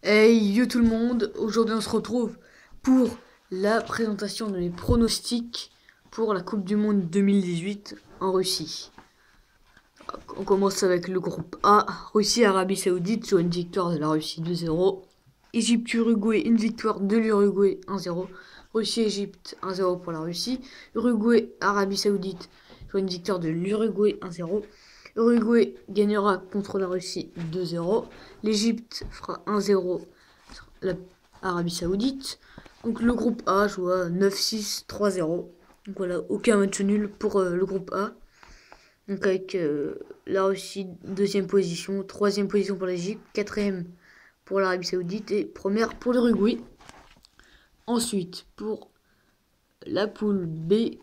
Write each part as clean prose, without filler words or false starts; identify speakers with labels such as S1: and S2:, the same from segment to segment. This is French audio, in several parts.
S1: Hey yo tout le monde, aujourd'hui on se retrouve pour la présentation de mes pronostics pour la Coupe du Monde 2018 en Russie. On commence avec le groupe A, Russie-Arabie Saoudite sur une victoire de la Russie 2-0. Égypte-Uruguay, une victoire de l'Uruguay 1-0. Russie-Égypte 1-0 pour la Russie. Uruguay-Arabie Saoudite sur une victoire de l'Uruguay 1-0. Uruguay gagnera contre la Russie 2-0. L'Égypte fera 1-0 l'Arabie Saoudite. Donc le groupe A joue à 9-6, 3-0. Donc voilà, aucun match nul pour le groupe A. Donc avec la Russie, deuxième position, troisième position pour l'Égypte, quatrième pour l'Arabie Saoudite et première pour l'Uruguay. Ensuite, pour la poule B,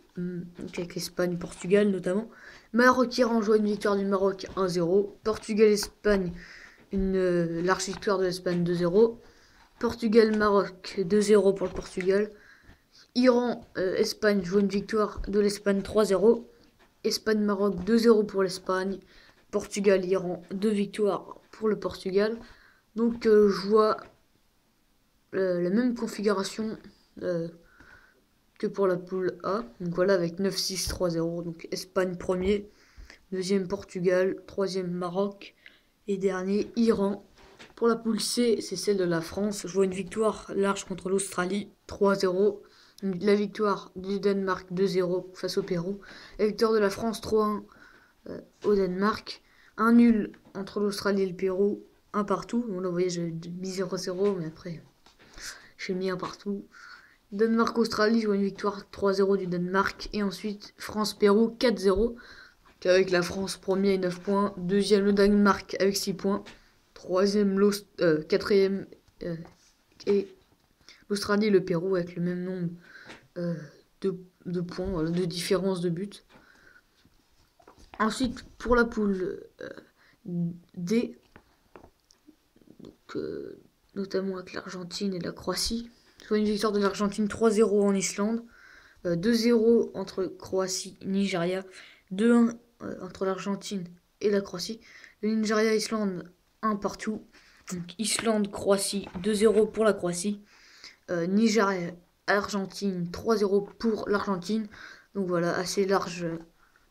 S1: avec l'Espagne, Portugal notamment, Maroc-Iran joue une victoire du Maroc 1-0. Portugal-Espagne, une large victoire de l'Espagne 2-0. Portugal-Maroc 2-0 pour le Portugal. Iran-Espagne joue une victoire de l'Espagne 3-0. Espagne-Maroc 2-0 pour l'Espagne. Portugal-Iran 2 victoires pour le Portugal. Donc je vois la même configuration que pour la poule A. Donc voilà, avec 9-6, 3-0. Donc Espagne premier, deuxième Portugal, troisième Maroc et dernier Iran. Pour la poule C, c'est celle de la France. Je vois une victoire large contre l'Australie 3-0. La victoire du Danemark 2-0 face au Pérou. La victoire de la France 3-1 au Danemark. Un nul entre l'Australie et le Pérou. Un partout. Bon, là, vous voyez, j'ai mis 0-0, mais après, j'ai mis un partout. Danemark-Australie, je vois une victoire 3-0 du Danemark. Et ensuite, France-Pérou 4-0. Avec la France premier avec 9 points. Deuxième, le Danemark avec 6 points. Troisième, quatrième et l'Australie et le Pérou avec le même nombre de points, voilà, de différence de but. Ensuite, pour la poule D, donc, notamment avec l'Argentine et la Croatie, soit une victoire de l'Argentine 3-0 en Islande, 2-0 entre Croatie et Nigeria, 2-1 entre l'Argentine et la Croatie, le Nigeria-Islande 1 partout, donc Islande-Croatie 2-0 pour la Croatie, Nigeria-Argentine 3-0 pour l'Argentine, donc voilà, assez large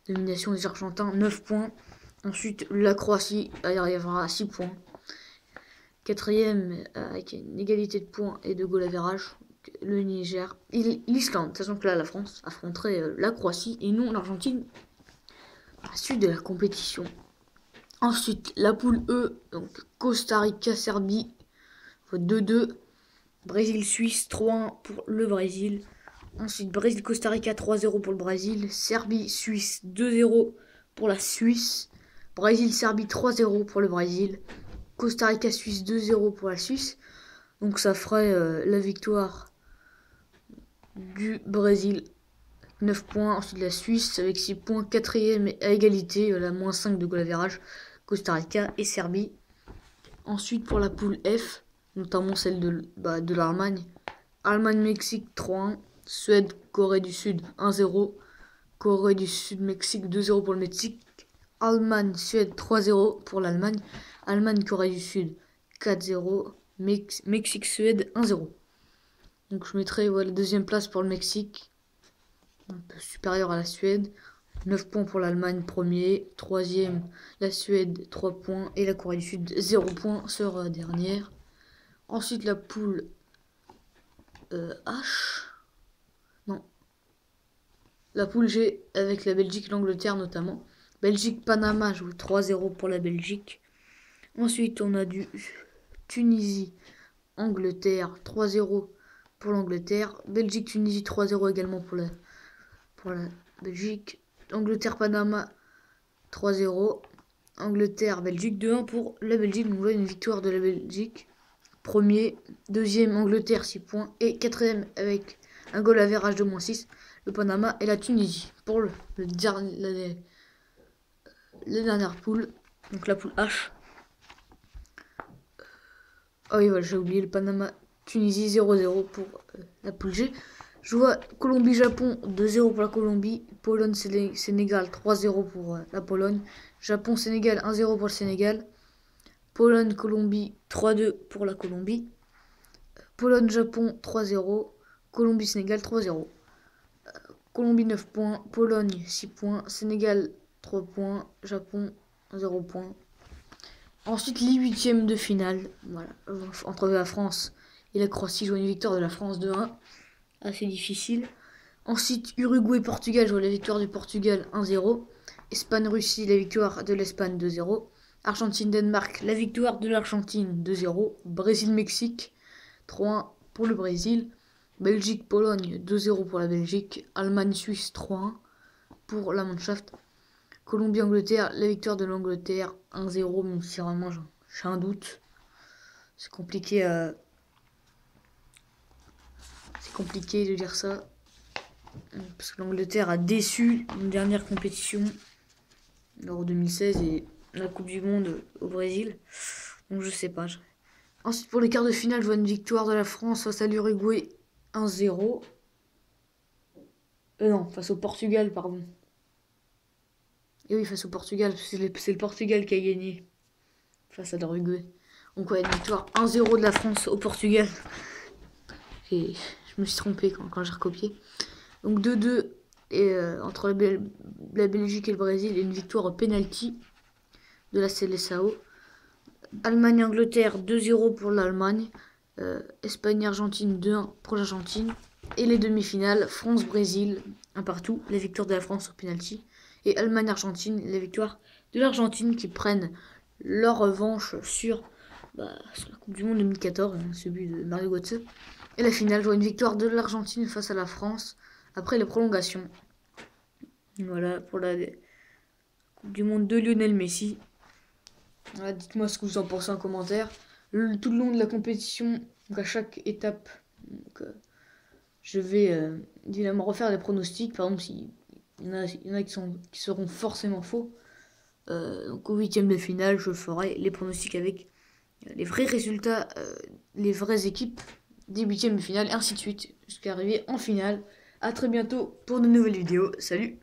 S1: domination des Argentins, 9 points. Ensuite, la Croatie arrivera à 6 points. Quatrième, avec une égalité de points et de goal average, le Niger et l'Islande. Sachant que là, la France affronterait la Croatie et non l'Argentine à la suite de la compétition. Ensuite, la poule E, donc Costa Rica-Serbie, 2-2. Brésil-Suisse, 3-1 pour le Brésil. Ensuite, Brésil-Costa Rica, 3-0 pour le Brésil. Serbie-Suisse, 2-0 pour la Suisse. Brésil-Serbie, 3-0 pour le Brésil. Costa Rica-Suisse, 2-0 pour la Suisse. Donc ça ferait la victoire du Brésil, 9 points. Ensuite, la Suisse avec 6 points. Quatrième à égalité, la moins 5 de goal average. Costa Rica et Serbie. Ensuite, pour la poule F, notamment celle de l'Allemagne. Allemagne-Mexique 3-1. Suède, Corée du Sud 1-0. Corée du Sud, Mexique 2-0 pour le Mexique. Allemagne-Suède 3-0 pour l'Allemagne. Allemagne-Corée du Sud 4-0. Mexique-Suède 1-0. Donc je mettrai la deuxième place pour le Mexique. Un peu supérieur à la Suède. 9 points pour l'Allemagne premier. Troisième, la Suède 3 points. Et la Corée du Sud 0 points sera dernière. Ensuite la poule H. Non. La poule G avec la Belgique et l'Angleterre notamment. Belgique-Panama joue 3-0 pour la Belgique. Ensuite on a du Tunisie-Angleterre 3-0 pour l'Angleterre. Belgique-Tunisie 3-0 également pour la Belgique. Angleterre-Panama 3-0. Angleterre-Belgique 2-1 pour la Belgique. Donc voilà une victoire de la Belgique. Premier, deuxième Angleterre 6 points. Et quatrième avec un goal average de moins 6. Le Panama et la Tunisie pour la dernière poule. Donc la poule H. Ah oui, voilà, j'ai oublié le Panama. Tunisie 0-0 pour la poule G. Je vois Colombie-Japon 2-0 pour la Colombie. Pologne-Sénégal 3-0 pour la Pologne. Japon-Sénégal 1-0 pour le Sénégal. Pologne-Colombie 3-2 pour la Colombie. Pologne-Japon 3-0. Colombie-Sénégal 3-0. Colombie 9 points. Pologne 6 points. Sénégal 3 points. Japon 0 points. Ensuite, les huitièmes de finale. Voilà. Entre la France et la Croatie, je vois une victoire de la France 2-1. Assez difficile. Ensuite, Uruguay-Portugal, je vois la victoire du Portugal 1-0. Espagne-Russie, la victoire de l'Espagne 2-0. Argentine-Danemark, la victoire de l'Argentine 2-0. Brésil-Mexique 3-1 pour le Brésil. Belgique-Pologne 2-0 pour la Belgique. Allemagne-Suisse 3-1 pour la Mannschaft. Colombie-Angleterre, la victoire de l'Angleterre 1-0, même si vraiment j'ai un doute. C'est compliqué de dire ça. Parce que l'Angleterre a déçu une dernière compétition, l'Euro 2016 et la Coupe du Monde au Brésil. Donc je sais pas. Ensuite pour les quarts de finale, je vois une victoire de la France face à l'Uruguay 1-0. Non, face au Portugal, pardon. Et oui, face au Portugal, c'est le Portugal qui a gagné face à l'Uruguay. Donc ouais, une victoire 1-0 de la France au Portugal. Et je me suis trompé quand j'ai recopié. Donc 2-2 entre la Belgique et le Brésil et une victoire au penalty de la Seleção. Allemagne-Angleterre 2-0 pour l'Allemagne. Espagne-Argentine 2-1 pour l'Argentine. Et les demi-finales, France-Brésil 1 partout. La victoire de la France au penalty. Et Allemagne-Argentine, la victoire de l'Argentine qui prennent leur revanche sur la Coupe du Monde 2014, celui de Mario Götze. Et la finale, je vois une victoire de l'Argentine face à la France après les prolongations. Voilà pour la Coupe du Monde de Lionel Messi. Voilà, dites-moi ce que vous en pensez en commentaire. Tout le long de la compétition, donc à chaque étape, je vais évidemment refaire les pronostics. Par exemple, s'il y en a qui seront forcément faux. Donc au huitième de finale, je ferai les pronostics avec les vrais résultats, les vraies équipes des huitièmes de finale, et ainsi de suite, jusqu'à arriver en finale. A très bientôt pour de nouvelles vidéos. Salut!